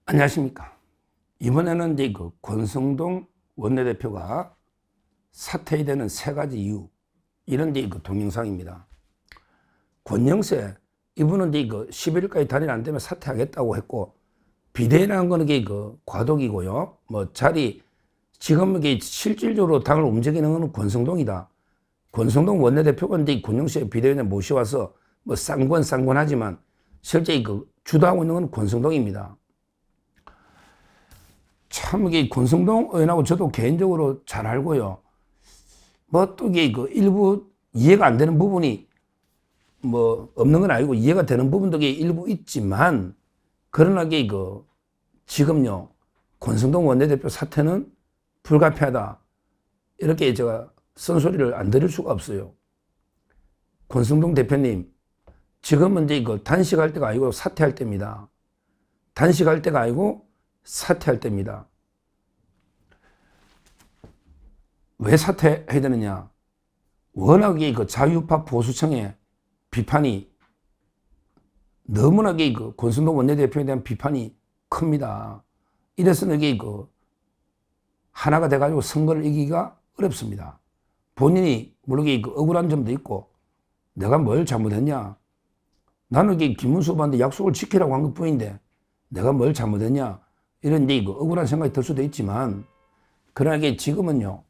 안녕하십니까. 이번에는 이제 권성동 원내대표가 사퇴해야 되는 3가지 이유, 이런 그 동영상입니다. 권영세, 이분은 이제 11일까지 단일 안 되면 사퇴하겠다고 했고, 비대위라는 거는 과도기고요. 지금 실질적으로 당을 움직이는 건 권성동이다. 권성동 원내대표가 이제 권영세 비대위원회 모셔와서 쌍권하지만 실제 주도하고 있는 건 권성동입니다. 참 권성동 의원하고 저도 개인적으로 잘 알고요. 또 일부 이해가 안 되는 부분이 없는 건 아니고 이해가 되는 부분도 일부 있지만, 그러나 지금요 권성동 원내대표 사퇴는 불가피하다, 이렇게 제가 쓴소리를 안 드릴 수가 없어요. 권성동 대표님, 지금은 이제 단식할 때가 아니고 사퇴할 때입니다. 단식할 때가 아니고 사퇴할 때입니다. 왜 사퇴해야 되느냐? 워낙에 자유우파 보수층의 비판이 너무나게 권성동 원내대표에 대한 비판이 큽니다. 이래서는 하나가 돼가지고 선거를 이기기가 어렵습니다. 본인이 물론 억울한 점도 있고, 내가 뭘 잘못했냐? 나는 김문수 후보한테 약속을 지키라고 한 것 뿐인데 내가 뭘 잘못했냐? 이런 억울한 생각이 들 수도 있지만, 그러나 지금은요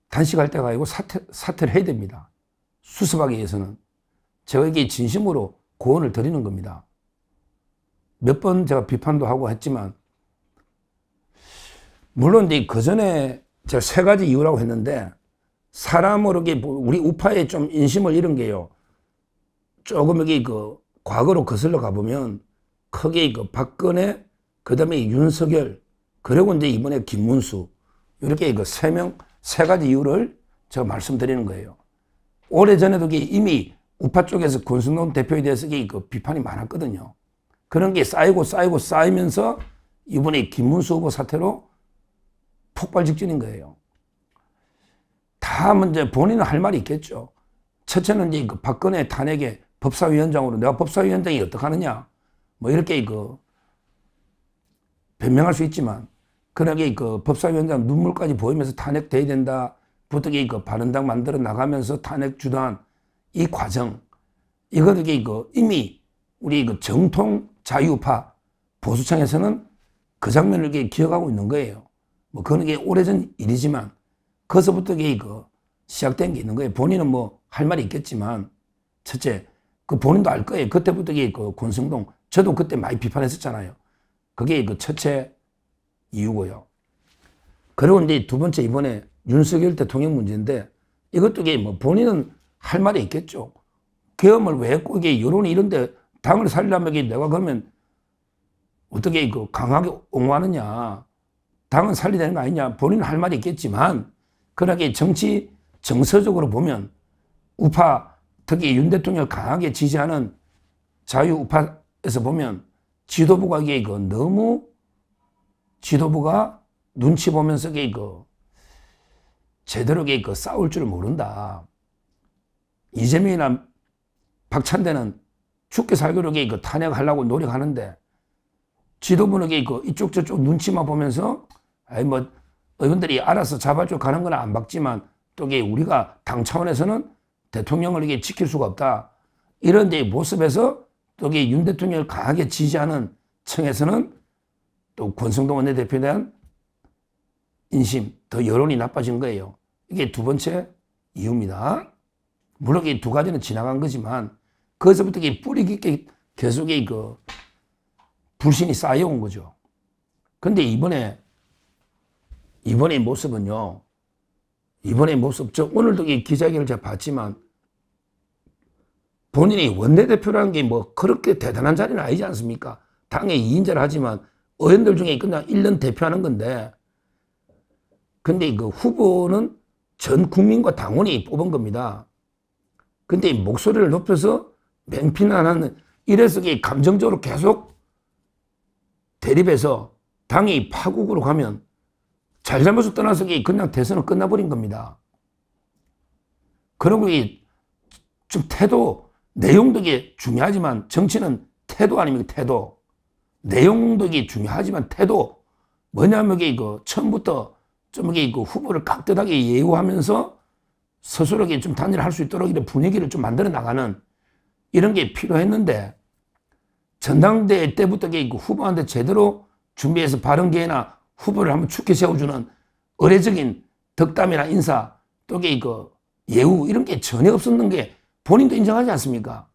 단식할 때가 아니고 사퇴를 해야 됩니다. 수습하기 위해서는. 제가 진심으로 고언을 드리는 겁니다. 몇 번 제가 비판도 하고 했지만, 물론 그 전에 제가 3가지 이유라고 했는데, 사람으로 우리 우파에 좀 인심을 잃은 게요, 조금 과거로 거슬러 가보면 크게 박근혜, 그 다음에 윤석열, 그리고 이제 이번에 김문수, 이렇게 3가지 이유를 제가 말씀드리는 거예요. 오래전에도 이미 우파 쪽에서 권성동 대표에 대해서 비판이 많았거든요. 그런 게 쌓이면서 이번에 김문수 후보 사태로 폭발 직전인 거예요. 다 먼저 본인은 할 말이 있겠죠. 첫째는 이제 박근혜 탄핵의 법사위원장으로 내가 법사위원장이 어떡하느냐, 이렇게 변명할 수 있지만, 그러게 법사위원장 눈물까지 보이면서 탄핵돼야 된다, 부득이 바른당 만들어 나가면서 탄핵 주도한 이 과정, 이거는 이미 우리 정통 자유우파 보수층에서는 그 장면을 기억하고 있는 거예요. 그건 오래전 일이지만, 거기서부터 시작된 게 있는 거예요. 본인은 할 말이 있겠지만, 첫째, 본인도 알 거예요. 그때부터 권성동, 저도 그때 많이 비판했었잖아요. 그게 첫째 이유고요. 그리고 이제 2번째, 이번에 윤석열 대통령 문제인데, 이것도 본인은 할 말이 있겠죠. 계엄을 왜 했고, 여론이 이런데 당을 살리려면 내가 그러면 어떻게 강하게 옹호하느냐, 당은 살려야 되는 거 아니냐, 본인은 할 말이 있겠지만, 그러나 정치 정서적으로 보면 우파, 특히 윤 대통령을 강하게 지지하는 자유우파에서 보면 지도부가 너무 지도부가 눈치 보면서 제대로 싸울 줄 모른다. 이재명이나 박찬대는 죽게 살기로 탄핵하려고 노력하는데, 지도부는 이쪽 저쪽 눈치만 보면서 의원들이 알아서 자발적으로 가는 건 안 박지만, 또 우리가 당 차원에서는 대통령을 지킬 수가 없다, 이런 모습에서 또 윤 대통령을 강하게 지지하는 층에서는 또 권성동 원내대표에 대한 인심, 더 여론이 나빠진 거예요. 이게 2번째 이유입니다. 물론 이 2가지는 지나간 거지만, 거기서부터 뿌리 깊게 계속 불신이 쌓여온 거죠. 근데 이번에 모습은요, 이번에 모습, 오늘도 기자회견을 제가 봤지만, 본인이 원내대표라는 게 그렇게 대단한 자리는 아니지 않습니까? 당의 2인자를 하지만 의원들 중에 그냥 1년 대표하는 건데, 근데 후보는 전 국민과 당원이 뽑은 겁니다. 근데 목소리를 높여서 맹비난하는, 이래서 감정적으로 계속 대립해서 당이 파국으로 가면 잘잘못을 떠나서 그냥 대선은 끝나버린 겁니다. 그리고 좀 태도, 내용도 중요하지만 정치는 태도 아닙니까? 태도. 내용도 이게 중요하지만 태도 뭐냐면 이게 그 처음부터 좀 이게 그 후보를 깍듯하게 예우하면서 스스로 좀 단일화할 수 있도록 이런 분위기를 좀 만들어 나가는 이런 게 필요했는데 전당대회 때부터 이게 그 후보한테 제대로 준비해서 발언 기회나 후보를 한번 축해 세워주는 의례적인 덕담이나 인사 또 이게 그 예우 이런 게 전혀 없었는 게 본인도 인정하지 않습니까?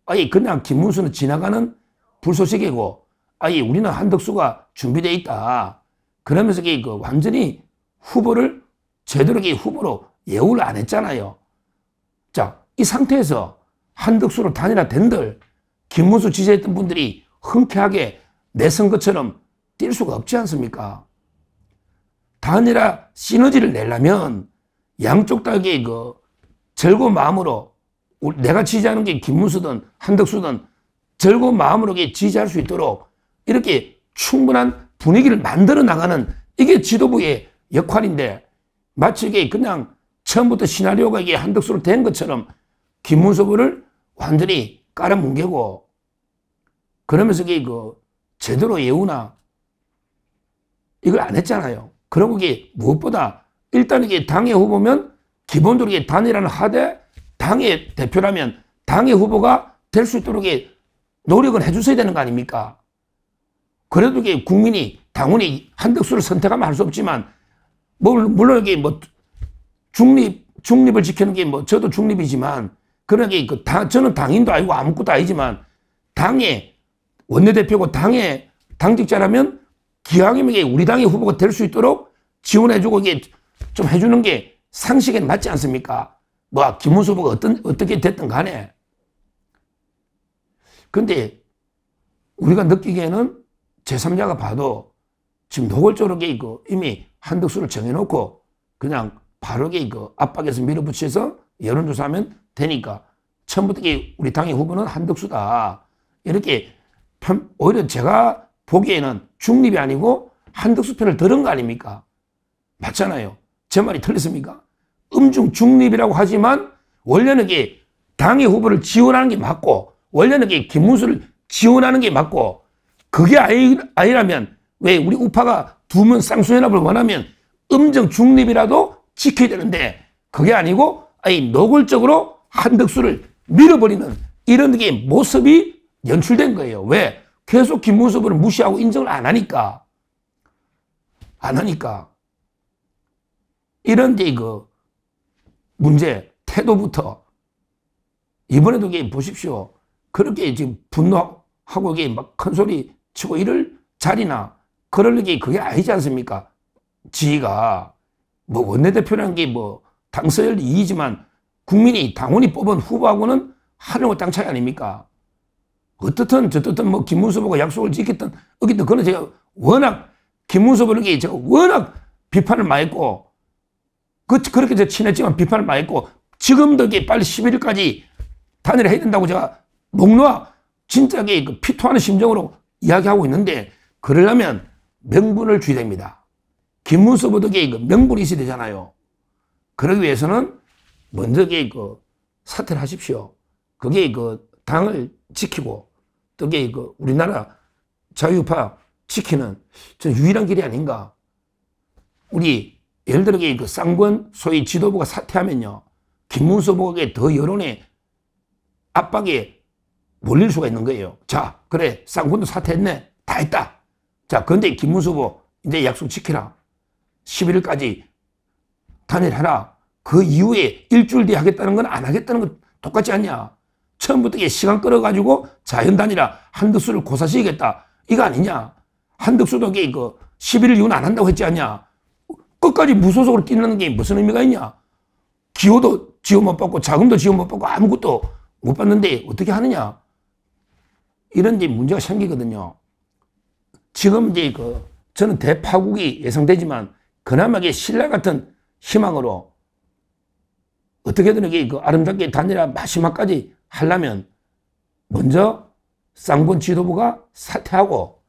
아예 그냥 김문수는 지나가는 불쏘시개고 아예 우리는 한덕수가 준비되어 있다. 그러면서 이게 그 완전히 후보를 제대로 이게 후보로 예우를 안 했잖아요. 자, 이 상태에서 한덕수로 단일화된들 김문수 지지했던 분들이 흔쾌하게 내 선거처럼 뛸 수가 없지 않습니까? 단일화 시너지를 내려면 양쪽 다 이게 그 즐거운 마음으로 내가 지지하는 게 김문수든 한덕수든 즐거운 마음으로 지지할 수 있도록 이렇게 충분한 분위기를 만들어 나가는 이게 지도부의 역할인데 마치 이게 그냥 처음부터 시나리오가 이게 한덕수로 된 것처럼 김문수 후보를 완전히 깔아뭉개고 그러면서 이게 그 제대로 예우나 이걸 안 했잖아요. 그리고 이게 무엇보다 일단 이게 당의 후보면 기본적으로 이게 단일화를 하되 당의 대표라면 당의 후보가 될 수 있도록 노력을 해주셔야 되는 거 아닙니까? 그래도 이게 국민이 당원이 한덕수를 선택하면 할 수 없지만 물론 이게 뭐 중립을 지키는 게 뭐 저도 중립이지만 그러게 그 저는 당인도 아니고 아무것도 아니지만 당의 원내대표고 당의 당직자라면 기왕이면 우리 당의 후보가 될 수 있도록 지원해주고 이게 좀 해주는 게 상식에 맞지 않습니까? 뭐 김문수 후보가 어떻게 됐든 간에. 근데 우리가 느끼기에는 제3자가 봐도 지금 노골적으로 이미 한덕수를 정해놓고 그냥 바로 압박에서 밀어붙여서 여론조사하면 되니까 처음부터 우리 당의 후보는 한덕수다. 이렇게 오히려 제가 보기에는 중립이 아니고 한덕수 편을 들은 거 아닙니까? 맞잖아요. 제 말이 틀렸습니까? 음중 중립이라고 하지만 원래는 당의 후보를 지원하는 게 맞고 원래는 김문수를 지원하는 게 맞고 그게 아니라면 왜 우리 우파가 두 면 쌍수연합을 원하면 음정 중립이라도 지켜야 되는데 그게 아니고 노골적으로 한덕수를 밀어버리는 이런 게 모습이 연출된 거예요. 왜? 계속 김문수 후보를 무시하고 인정을 안 하니까. 이런 그 문제, 태도부터 이번에도 보십시오. 그렇게 지금 분노하고 막 큰 소리 치고 이럴 자리나 그럴 게 그게 아니지 않습니까? 지위가 뭐 원내대표라는 게 뭐 당서열 이이지만 국민이 당원이 뽑은 후보하고는 하늘과 땅 차이 아닙니까? 어떻든 저떻든 뭐 김문수 후보가 약속을 지켰든 어쨌든 그건 제가 워낙 김문수 후보에게 제가 워낙 비판을 많이 했고 그렇게 제가 친했지만 비판을 많이 했고 지금도 빨리 11일까지 단일화해야 된다고 제가 목 놓아 진짜게 피토하는 심정으로 이야기하고 있는데 그러려면 명분을 줘야 됩니다. 김문수 후보도 명분이 있어야 되잖아요. 그러기 위해서는 먼저 사퇴를 하십시오. 그게 당을 지키고 또 우리나라 자유파 지키는 전 유일한 길이 아닌가. 우리 예를 들어 쌍권 소위 지도부가 사퇴하면요. 김문수 후보가 더 여론의 압박에 몰릴 수가 있는 거예요. 자, 그래 쌍권도 사퇴했네. 다 했다. 자, 그런데 김문수 후보 이제 약속 지키라. 11일까지 단일하라. 그 이후에 일주일 뒤에 하겠다는 건 안 하겠다는 건 똑같지 않냐. 처음부터 시간 끌어가지고 자연단일화 한덕수를 고사시키겠다. 이거 아니냐. 한덕수도 11일 이후는 안 한다고 했지 않냐. 끝까지 무소속으로 뛰는 게 무슨 의미가 있냐. 기호도 지원 못 받고 자금도 지원 못 받고 아무것도 못 받는데 어떻게 하느냐. 이런 문제가 생기거든요. 지금 저는 대파국이 예상되지만 그나마 신라 같은 희망으로 어떻게든 아름답게 단일화 마지막까지 하려면 먼저 쌍권 지도부가 사퇴하고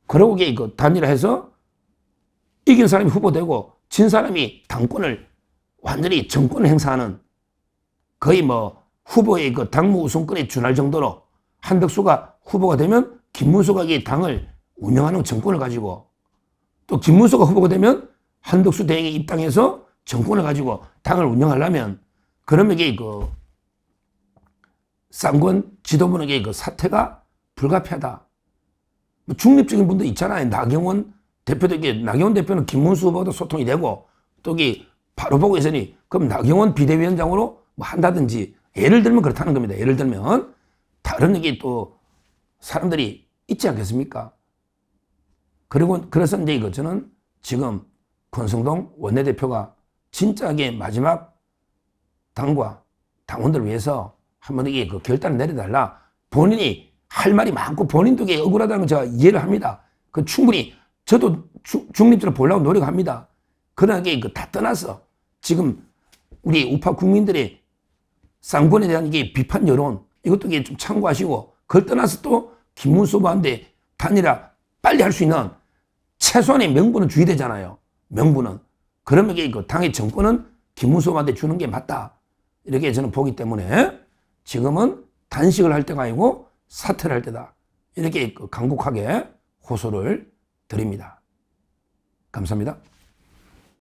그러고 단일화해서 이긴 사람이 후보되고 진 사람이 당권을 완전히 정권을 행사하는 거의 뭐 후보의 당무 우선권에 준할 정도로 한덕수가 후보가 되면 김문수가 이 당을 운영하는 정권을 가지고 또 김문수가 후보가 되면 한덕수 대행이 입당해서 정권을 가지고 당을 운영하려면 그러면 이게 그 쌍권 지도부에게 그 사퇴가 불가피하다. 뭐 중립적인 분도 있잖아요. 나경원 대표도 이게 나경원 대표는 김문수 후보도 소통이 되고 또 이게 바로 보고 있으니 그럼 나경원 비대위원장으로 뭐 한다든지 예를 들면 그렇다는 겁니다. 예를 들면 다른 얘기 또 사람들이 있지 않겠습니까? 그리고 그래서 이제 이거 저는 지금 권성동 원내대표가 진짜게 마지막 당과 당원들을 위해서 한번 이게 그 결단을 내려달라. 본인이 할 말이 많고 본인도 이게 억울하다는 건 제가 이해를 합니다. 그 충분히 저도 중립적으로 보려고 노력합니다. 그러나 이게 다 떠나서 지금 우리 우파 국민들의 쌍권에 대한 이게 비판 여론 이것도 이게 좀 참고하시고 그걸 떠나서 또 김문수 후보한테 단일화 빨리 할 수 있는 최소한의 명분은 줘야 되잖아요. 명분은. 그러면 이게 그 당의 정권은 김문수 후보한테 주는 게 맞다. 이렇게 저는 보기 때문에 지금은 단식을 할 때가 아니고 사퇴를 할 때다. 이렇게 강곡하게 호소를 드립니다. 감사합니다.